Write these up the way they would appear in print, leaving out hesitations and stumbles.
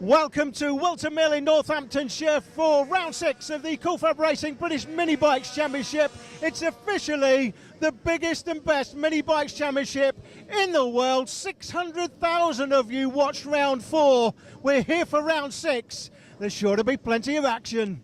Welcome to Wilton Mill in Northamptonshire for round 6 of the FAB-Racing British Mini Bikes Championship. It's officially the biggest and best Mini Bikes Championship in the world. 600,000 of you watched round 4. We're here for round 6. There's sure to be plenty of action.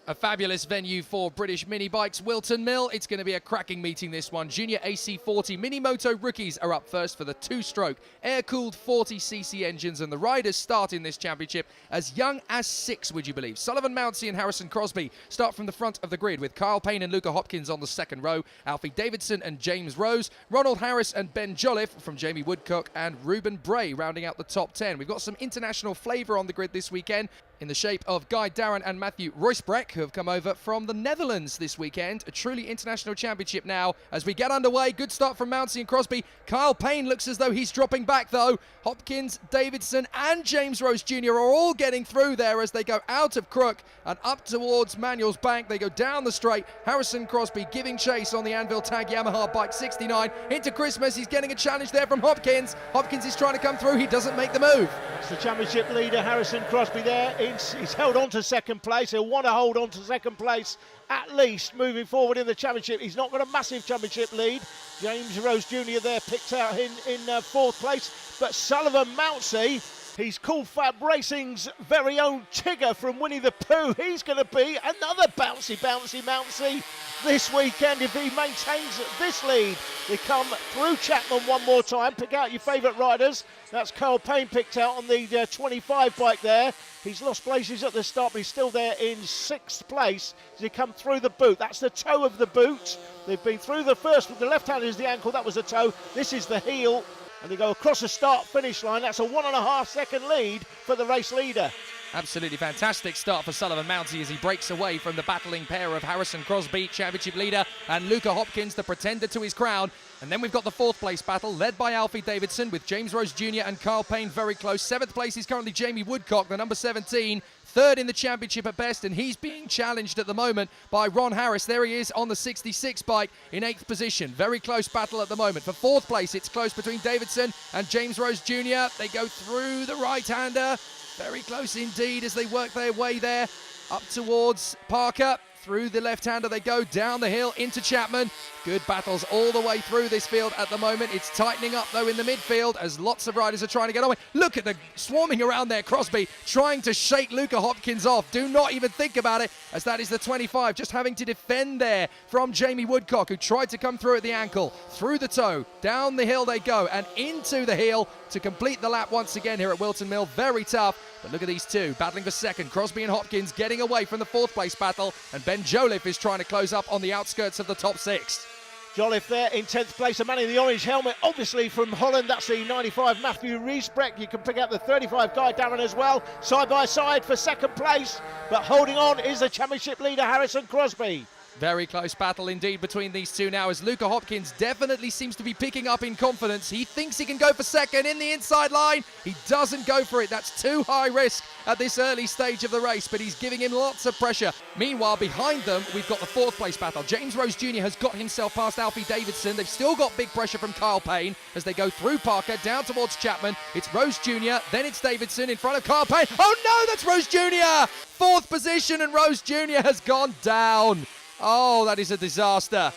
A fabulous venue for British mini bikes, Wilton Mill. It's going to be a cracking meeting, this one. Junior AC40 Mini Moto rookies are up first for the two-stroke air-cooled 40cc engines, and the riders start in this championship as young as 6, would you believe. Sullivan Mountsie and Harrison Crosby start from the front of the grid with Kyle Payne and Luca Hopkins on the second row, Alfie Davidson and James Rose, Ronald Harris and Ben Jolliffe from Jamie Woodcock, and Ruben Bray rounding out the top 10. We've got some international flavour on the grid this weekend, in the shape of Guy Darren and Matthew Roysbrecht, who have come over from the Netherlands this weekend. A truly international championship now as we get underway. Good start from Mountsie and Crosby. Kyle Payne looks as though he's dropping back though. Hopkins, Davidson and James Rose Jr. are all getting through there as they go out of Crook and up towards Manuel's Bank. They go down the straight. Harrison Crosby giving chase on the Anvil Tag Yamaha bike 69 into Christmas. He's getting a challenge there from Hopkins. Hopkins is trying to come through. He doesn't make the move. It's the championship leader, Harrison Crosby there. He's held on to second place. He'll want to hold on to second place at least moving forward in the championship. He's not got a massive championship lead. James Rose Jr. there picked out in fourth place. But Sullivan Mountsie, he's called FAB-Racing's very own Tigger from Winnie the Pooh. He's going to be another bouncy Mountsie this weekend if he maintains this lead. They come through Chapman one more time. Pick out your favourite riders. That's Kyle Payne picked out on the 25 bike there. He's lost places at the start, but he's still there in 6th place as he come through the boot. That's the toe of the boot. They've been through the first, with the left hand is the ankle, that was the toe. This is the heel, and they go across the start-finish line. That's a 1.5 second lead for the race leader. Absolutely fantastic start for Sullivan Mountsie as he breaks away from the battling pair of Harrison Crosby, championship leader, and Luca Hopkins, the pretender to his crown. And then we've got the 4th place battle led by Alfie Davidson with James Rose Jr. and Kyle Payne very close. 7th place is currently Jamie Woodcock, the number 17. 3rd in the championship at best, and he's being challenged at the moment by Ron Harris. There he is on the 66 bike in 8th position. Very close battle at the moment. For 4th place, it's close between Davidson and James Rose Jr. They go through the right-hander. Very close indeed as they work their way there up towards Parker. Through the left-hander they go, down the hill into Chapman. Good battles all the way through this field at the moment. It's tightening up though in the midfield as lots of riders are trying to get away. Look at the swarming around there. Crosby trying to shake Luca Hopkins off. Do not even think about it, as that is the 25 just having to defend there from Jamie Woodcock, who tried to come through at the ankle. Through the toe, down the hill they go and into the heel to complete the lap once again here at Wilton Mill. Very tough. But look at these two battling for second. Crosby and Hopkins getting away from the 4th place battle, and Ben Jolliffe is trying to close up on the outskirts of the top 6. Jolliffe there in 10th place, a man in the orange helmet, obviously from Holland. That's the 95 Matthew Roysbrecht. You can pick out the 35 Guy Darren as well, side by side for second place. But holding on is the championship leader, Harrison Crosby. Very close battle indeed between these two now, as Luca Hopkins definitely seems to be picking up in confidence. He thinks he can go for second in the inside line. He doesn't go for it. That's too high risk at this early stage of the race, but he's giving him lots of pressure. Meanwhile, behind them, we've got the 4th place battle. James Rose Jr. has got himself past Alfie Davidson. They've still got big pressure from Kyle Payne as they go through Parker, down towards Chapman. It's Rose Jr., then it's Davidson in front of Kyle Payne. Oh no, that's Rose Jr.! 4th position, and Rose Jr. has gone down. Oh, that is a disaster.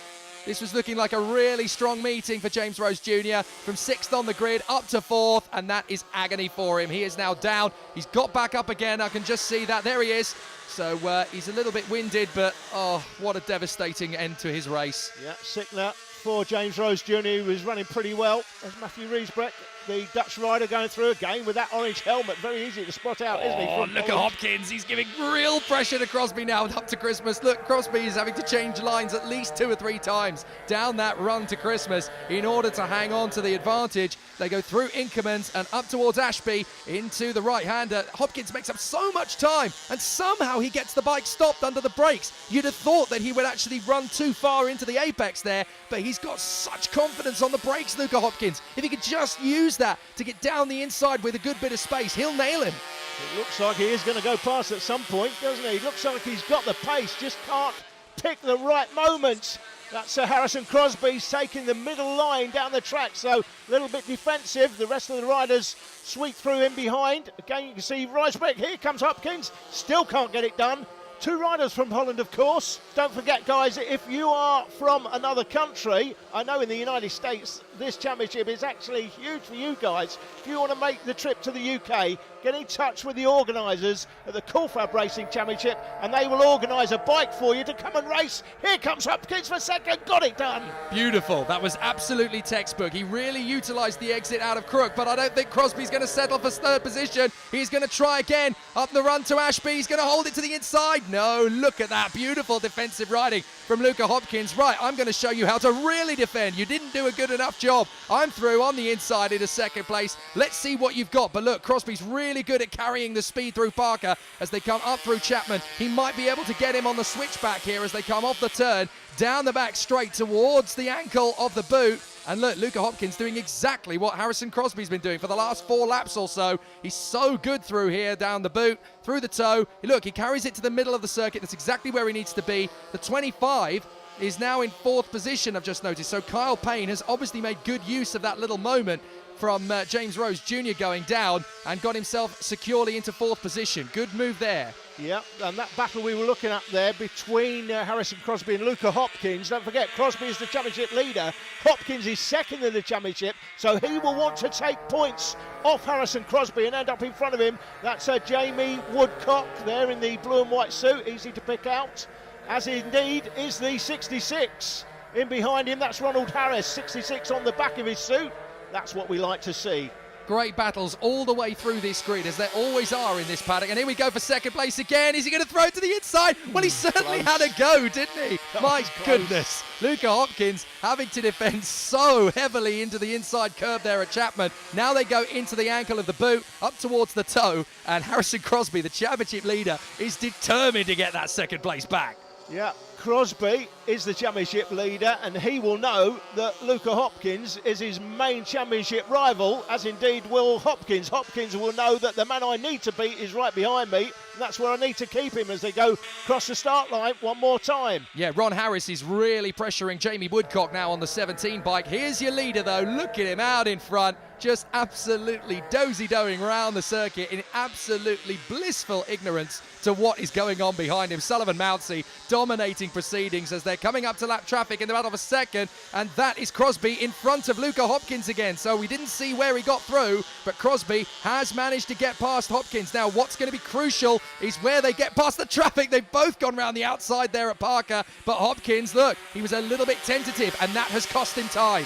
This was looking like a really strong meeting for James Rose Jr. from 6th on the grid up to 4th, and that is agony for him. He is now down. He's got back up again. I can just see that. There he is. So he's a little bit winded, but oh, what a devastating end to his race. Yeah, sickler for James Rose Jr., who was running pretty well. There's Matthew Roysbrecht, the Dutch rider, going through again with that orange helmet. Very easy to spot out, isn't he? Look at Hopkins. He's giving real pressure to Crosby now up to Christmas. Look, Crosby is having to change lines at least 2 or 3 times down that run to Christmas in order to hang on to the advantage. They go through Inkermans and up towards Ashby into the right-hander. Hopkins makes up so much time, and somehow he gets the bike stopped under the brakes. You'd have thought that he would actually run too far into the apex there, but he's got such confidence on the brakes, Luca Hopkins. If he could just use that to get down the inside with a good bit of space. He'll nail him. It looks like he is going to go past at some point, doesn't he? Looks like he's got the pace, just can't pick the right moments. That's Harrison Crosby's taking the middle line down the track, so a little bit defensive. The rest of the riders sweep through in behind. Again, you can see Ricebeck. Here comes Hopkins. Still can't get it done. Two riders from Holland, of course. Don't forget, guys, if you are from another country, I know in the United States, this championship is actually huge for you guys. If you want to make the trip to the UK, get in touch with the organisers at the FAB-Racing Championship, and they will organise a bike for you to come and race. Here comes Hopkins for second. Got it done. Beautiful. That was absolutely textbook. He really utilised the exit out of Crook, but I don't think Crosby's going to settle for third position. He's going to try again. Up the run to Ashby. He's going to hold it to the inside. No, look at that. Beautiful defensive riding from Luca Hopkins. Right, I'm going to show you how to really defend. You didn't do a good enough job. I'm through on the inside into second place. Let's see what you've got. But look, Crosby's really good at carrying the speed through Parker as they come up through Chapman. He might be able to get him on the switchback here as they come off the turn, down the back straight towards the ankle of the boot. And look, Luca Hopkins doing exactly what Harrison Crosby's been doing for the last 4 laps or so. He's so good through here, down the boot, through the toe. Look, he carries it to the middle of the circuit. That's exactly where he needs to be. The 25 is now in 4th position, I've just noticed. So Kyle Payne has obviously made good use of that little moment from James Rose Jr. going down and got himself securely into 4th position. Good move there. Yeah, and that battle we were looking at there between Harrison Crosby and Luca Hopkins. Don't forget, Crosby is the championship leader. Hopkins is second in the championship, so he will want to take points off Harrison Crosby and end up in front of him. That's Jamie Woodcock there in the blue and white suit, easy to pick out, as indeed is the 66. In behind him, that's Ronald Harris, 66 on the back of his suit. That's what we like to see. Great battles all the way through this grid, as there always are in this paddock. And here we go for second place again. Is he going to throw it to the inside? Well, he certainly had a go, didn't he? My goodness. Luca Hopkins having to defend so heavily into the inside curve there at Chapman. Now they go into the ankle of the boot, up towards the toe. And Harrison Crosby, the championship leader, is determined to get that second place back. Yeah, Crosby is the championship leader, and he will know that Luca Hopkins is his main championship rival, as indeed will Hopkins. Hopkins will know that the man I need to beat is right behind me, and that's where I need to keep him as they go across the start line one more time. Yeah, Ron Harris is really pressuring Jamie Woodcock now on the 17 bike. Here's your leader, though. Look at him out in front. Just absolutely dozy-doing around the circuit in absolutely blissful ignorance to what is going on behind him. Sullivan Mountsie dominating proceedings as they're coming up to lap traffic in the matter of a second, and that is Crosby in front of Luca Hopkins again. So we didn't see where he got through, but Crosby has managed to get past Hopkins. Now what's going to be crucial is where they get past the traffic. They've both gone round the outside there at Parker, but Hopkins, look, he was a little bit tentative, and that has cost him time.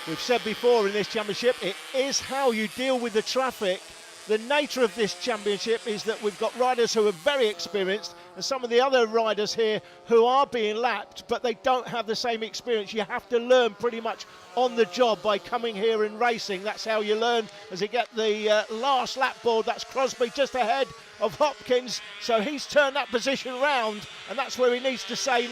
We've said before in this championship, it is how you deal with the traffic. The nature of this championship is that we've got riders who are very experienced and some of the other riders here who are being lapped, but they don't have the same experience. You have to learn pretty much on the job by coming here and racing. That's how you learn as you get the last lap board. That's Crosby just ahead of Hopkins, so he's turned that position round, and that's where he needs to stay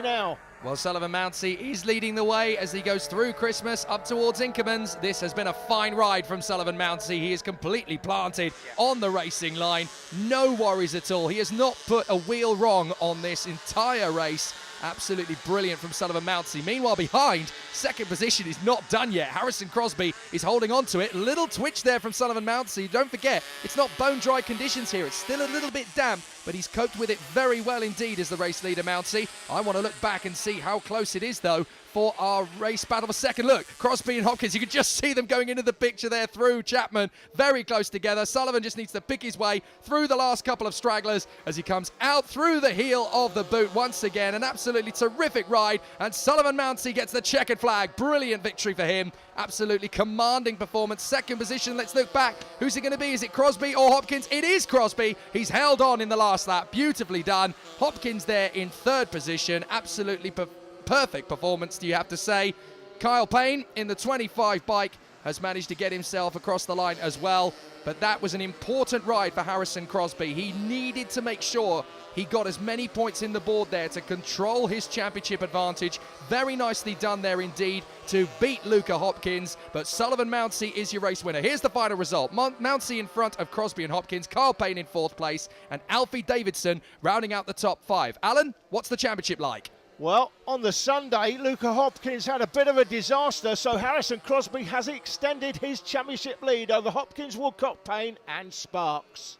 now. Well, Sullivan Mountsie is leading the way as he goes through Christmas up towards Inkermans. This has been a fine ride from Sullivan Mountsie. He is completely planted on the racing line. No worries at all. He has not put a wheel wrong on this entire race. Absolutely brilliant from Sullivan Mountsie. Meanwhile, behind, second position is not done yet. Harrison Crosby is holding on to it. Little twitch there from Sullivan Mountsie. Don't forget, it's not bone-dry conditions here. It's still a little bit damp, but he's coped with it very well indeed as the race leader, Mountsie. I want to look back and see how close it is, though, for our race battle for second. Look, Crosby and Hopkins, you can just see them going into the picture there through Chapman. Very close together. Sullivan just needs to pick his way through the last couple of stragglers as he comes out through the heel of the boot once again. An absolutely terrific ride, and Sullivan Mountsie gets the checkered flag. Brilliant victory for him. Absolutely commanding performance. Second position, let's look back. Who's it going to be? Is it Crosby or Hopkins? It is Crosby. He's held on in the last lap. Beautifully done. Hopkins there in third position. Absolutely perfect performance, do you have to say. Kyle Payne in the 25 bike has managed to get himself across the line as well. but that was an important ride for Harrison Crosby. He needed to make sure he got as many points in the board there to control his championship advantage. Very nicely done there indeed to beat Luca Hopkins, but Sullivan Mounsey is your race winner. Here's the final result. Mounsey in front of Crosby and Hopkins, Carl Payne in 4th place, and Alfie Davidson rounding out the top 5. Alan, what's the championship like? Well, on the Sunday, Luca Hopkins had a bit of a disaster, so Harrison Crosby has extended his championship lead over Hopkins, Woodcock, Payne and Sparks.